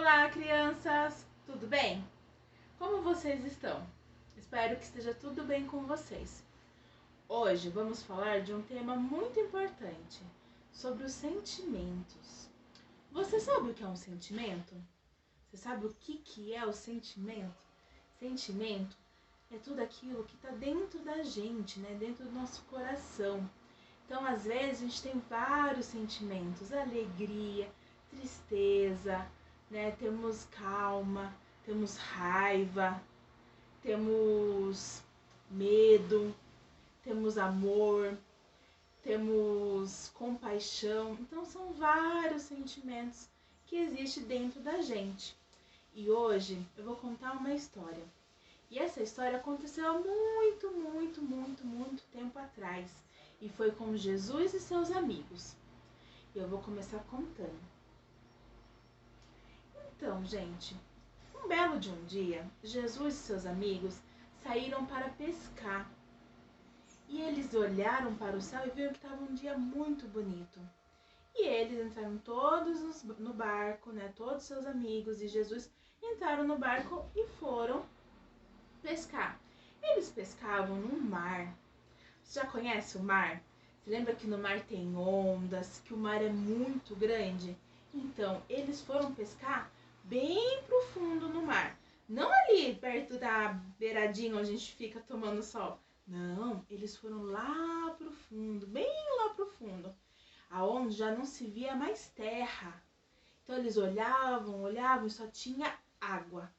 Olá, crianças! Tudo bem? Como vocês estão? Espero que esteja tudo bem com vocês. Hoje vamos falar de um tema muito importante, sobre os sentimentos. Você sabe o que é um sentimento? Você sabe o que é o sentimento? Sentimento é tudo aquilo que está dentro da gente, né? Dentro do nosso coração. Então, às vezes, a gente tem vários sentimentos, alegria, tristeza, né? Temos calma, temos raiva, temos medo, temos amor, temos compaixão. Então, são vários sentimentos que existem dentro da gente. E hoje eu vou contar uma história. E essa história aconteceu há muito tempo atrás. E foi com Jesus e seus amigos. E eu vou começar contando. Então, gente, um belo de um dia, Jesus e seus amigos saíram para pescar. E eles olharam para o céu e viram que estava um dia muito bonito. E eles entraram todos no barco, né? Todos seus amigos e Jesus entraram no barco e foram pescar. Eles pescavam no mar. Você já conhece o mar? Você lembra que no mar tem ondas, que o mar é muito grande? Então, eles foram pescar bem profundo no mar. Não ali perto da beiradinha onde a gente fica tomando sol. Não, eles foram lá pro fundo, bem lá pro fundo, aonde já não se via mais terra. Então eles olhavam e só tinha água.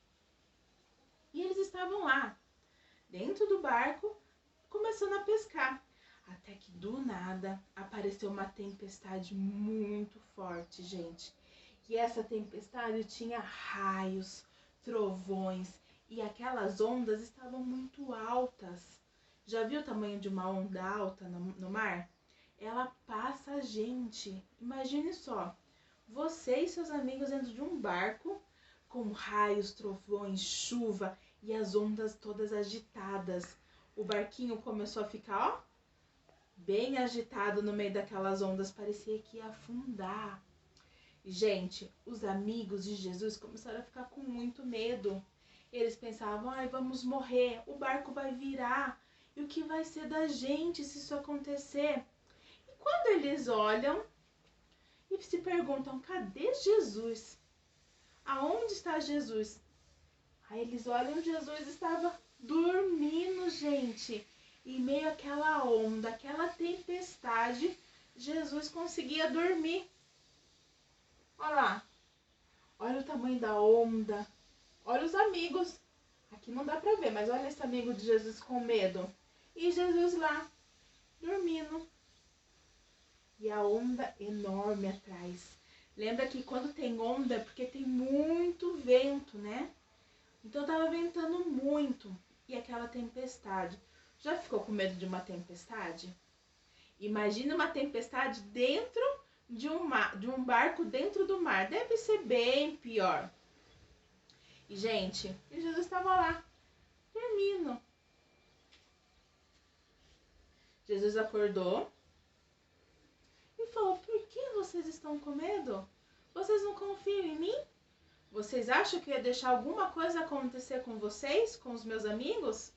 E eles estavam lá, dentro do barco, começando a pescar. Até que do nada apareceu uma tempestade muito forte, gente. E essa tempestade tinha raios, trovões e aquelas ondas estavam muito altas. Já viu o tamanho de uma onda alta no mar? Ela passa a gente. Imagine só, você e seus amigos dentro de um barco com raios, trovões, chuva e as ondas todas agitadas. O barquinho começou a ficar, ó, bem agitado no meio daquelas ondas, parecia que ia afundar. E, gente, os amigos de Jesus começaram a ficar com muito medo. Eles pensavam, ai, vamos morrer, o barco vai virar, e o que vai ser da gente se isso acontecer? E quando eles olham e se perguntam, cadê Jesus? Aonde está Jesus? Aí eles olham, Jesus estava dormindo, gente. Em meio àquela onda, aquela tempestade, Jesus conseguia dormir. Olha lá, olha o tamanho da onda, olha os amigos. Aqui não dá pra ver, mas olha esse amigo de Jesus com medo. E Jesus lá, dormindo. E a onda enorme atrás. Lembra que quando tem onda é porque tem muito vento, né? Então tava ventando muito. E aquela tempestade. Já ficou com medo de uma tempestade? Imagina uma tempestade dentro de um barco dentro do mar. Deve ser bem pior. E, gente, Jesus estava lá, dormindo. Jesus acordou e falou, por que vocês estão com medo? Vocês não confiam em mim? Vocês acham que eu ia deixar alguma coisa acontecer com vocês, com os meus amigos?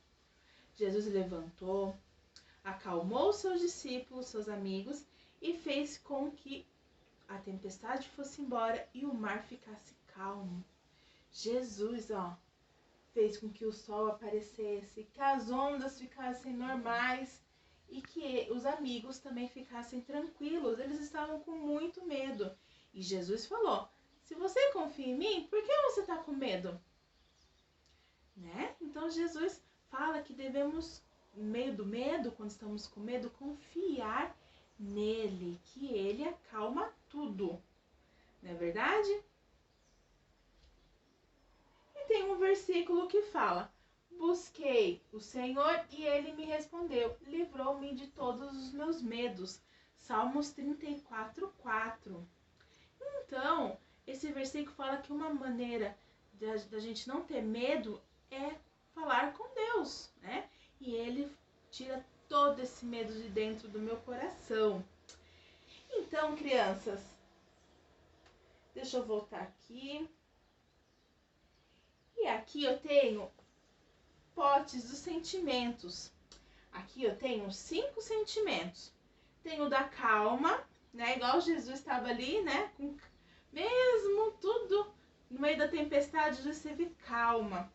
Jesus levantou, acalmou seus discípulos, seus amigos, e fez com que a tempestade fosse embora e o mar ficasse calmo. Jesus, ó, fez com que o sol aparecesse, que as ondas ficassem normais e que os amigos também ficassem tranquilos. Eles estavam com muito medo. E Jesus falou, se você confia em mim, por que você está com medo? Né? Então Jesus fala que devemos, no meio do medo, quando estamos com medo, confiar nele, que ele acalma tudo. Não é verdade? E tem um versículo que fala, busquei o Senhor e ele me respondeu, livrou-me de todos os meus medos. Salmos 34:4. Então, esse versículo fala que uma maneira da gente não ter medo é falar com Deus, né? E ele tira todo esse medo de dentro do meu coração. Então, crianças, deixa eu voltar aqui. E aqui eu tenho potes dos sentimentos. Aqui eu tenho 5 sentimentos. Tenho o da calma, né? Igual Jesus estava ali, né? Mesmo tudo no meio da tempestade, Jesus teve calma.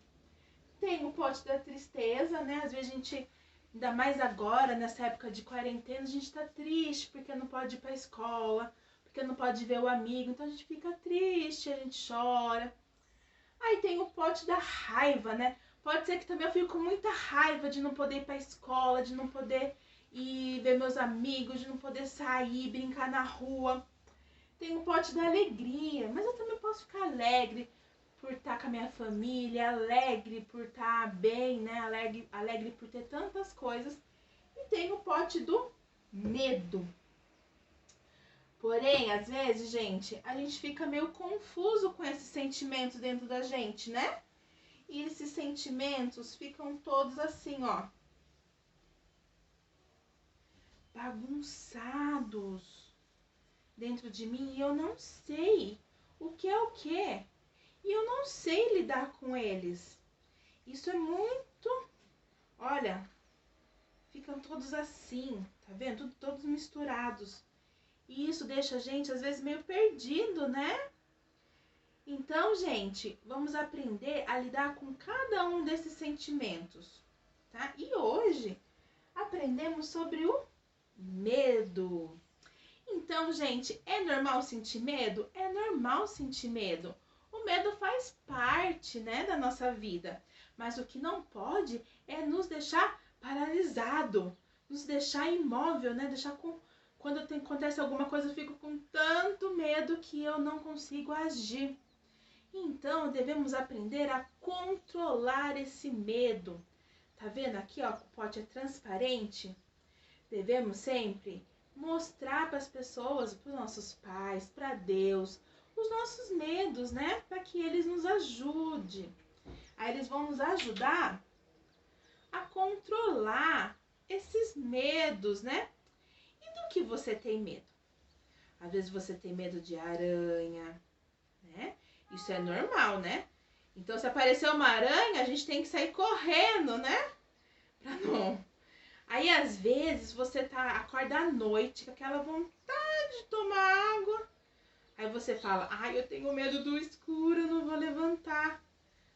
Tem o pote da tristeza, né? Às vezes a gente, ainda mais agora, nessa época de quarentena, a gente tá triste porque não pode ir pra escola, porque não pode ver o amigo, então a gente fica triste, a gente chora. Aí tem o pote da raiva, né? Pode ser que também eu fico com muita raiva de não poder ir pra escola, de não poder ir ver meus amigos, de não poder sair, brincar na rua. Tem o pote da alegria, mas eu também posso ficar alegre por estar com a minha família, alegre por estar bem, né? Alegre por ter tantas coisas. E tem o pote do medo. Porém, às vezes, gente, a gente fica meio confuso com esses sentimentos dentro da gente, né? E esses sentimentos ficam todos assim, ó, bagunçados dentro de mim e eu não sei o que é o que. E eu não sei lidar com eles. Isso é muito... Olha, ficam todos assim, tá vendo? Todos misturados. E isso deixa a gente, às vezes, meio perdido, né? Então, gente, vamos aprender a lidar com cada um desses sentimentos, tá? E hoje, aprendemos sobre o medo. Então, gente, é normal sentir medo? É normal sentir medo. O medo faz parte, né, da nossa vida. Mas o que não pode é nos deixar paralisado, nos deixar imóvel, né? Quando acontece alguma coisa, eu fico com tanto medo que eu não consigo agir. Então, devemos aprender a controlar esse medo. Tá vendo aqui, ó, o pote é transparente? Devemos sempre mostrar para as pessoas, para os nossos pais, para Deus, os nossos medos, né? Para que eles nos ajudem. Aí eles vão nos ajudar a controlar esses medos, né? E do que você tem medo? Às vezes você tem medo de aranha, né? Isso é normal, né? Então, se aparecer uma aranha, a gente tem que sair correndo, né? Pra não... Aí, às vezes, você acorda à noite com aquela vontade de tomar água. Aí você fala, ai, eu tenho medo do escuro, eu não vou levantar.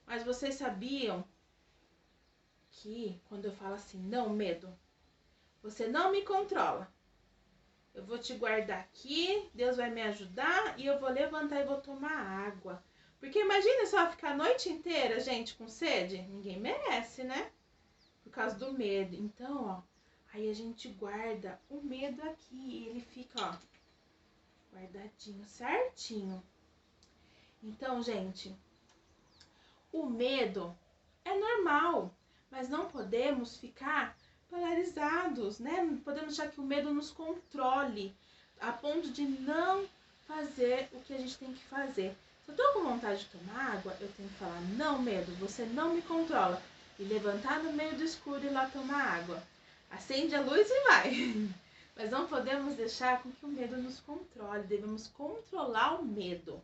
Mas vocês sabiam que quando eu falo assim, não, medo, você não me controla. Eu vou te guardar aqui, Deus vai me ajudar e eu vou levantar e vou tomar água. Porque imagina só ficar a noite inteira, gente, com sede. Ninguém merece, né? Por causa do medo. Então, ó, aí a gente guarda o medo aqui. Ele fica, ó, guardadinho, certinho. Então, gente, o medo é normal, mas não podemos ficar paralisados, né? Não podemos deixar que o medo nos controle a ponto de não fazer o que a gente tem que fazer. Se eu tô com vontade de tomar água, eu tenho que falar, não, medo, você não me controla. E levantar no meio do escuro e ir lá tomar água. Acende a luz e vai. Mas não podemos deixar com que o medo nos controle. Devemos controlar o medo,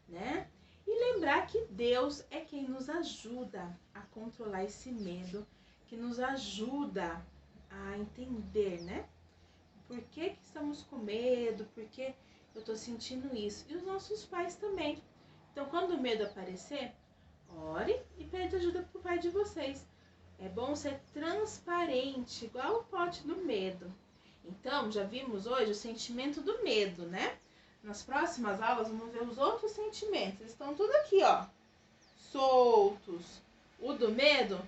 né? E lembrar que Deus é quem nos ajuda a controlar esse medo, que nos ajuda a entender, né? Por que estamos com medo, por que eu tô sentindo isso. E os nossos pais também. Então, quando o medo aparecer, ore e pede ajuda pro pai de vocês. É bom ser transparente, igual o pote do medo. Então, já vimos hoje o sentimento do medo, né? Nas próximas aulas, vamos ver os outros sentimentos. Eles estão tudo aqui, ó, soltos. O do medo,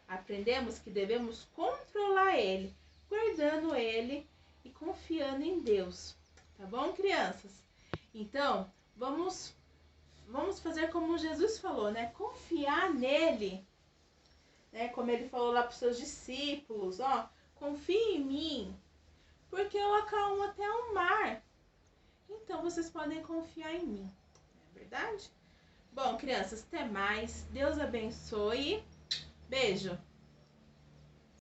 aprendemos que devemos controlar ele, guardando ele e confiando em Deus. Tá bom, crianças? Então, vamos fazer como Jesus falou, né? Confiar nele, né? Como ele falou lá para os seus discípulos, ó, confie em mim, porque eu acalmo até o mar. Então, vocês podem confiar em mim, não é verdade? Bom, crianças, até mais. Deus abençoe. Beijo!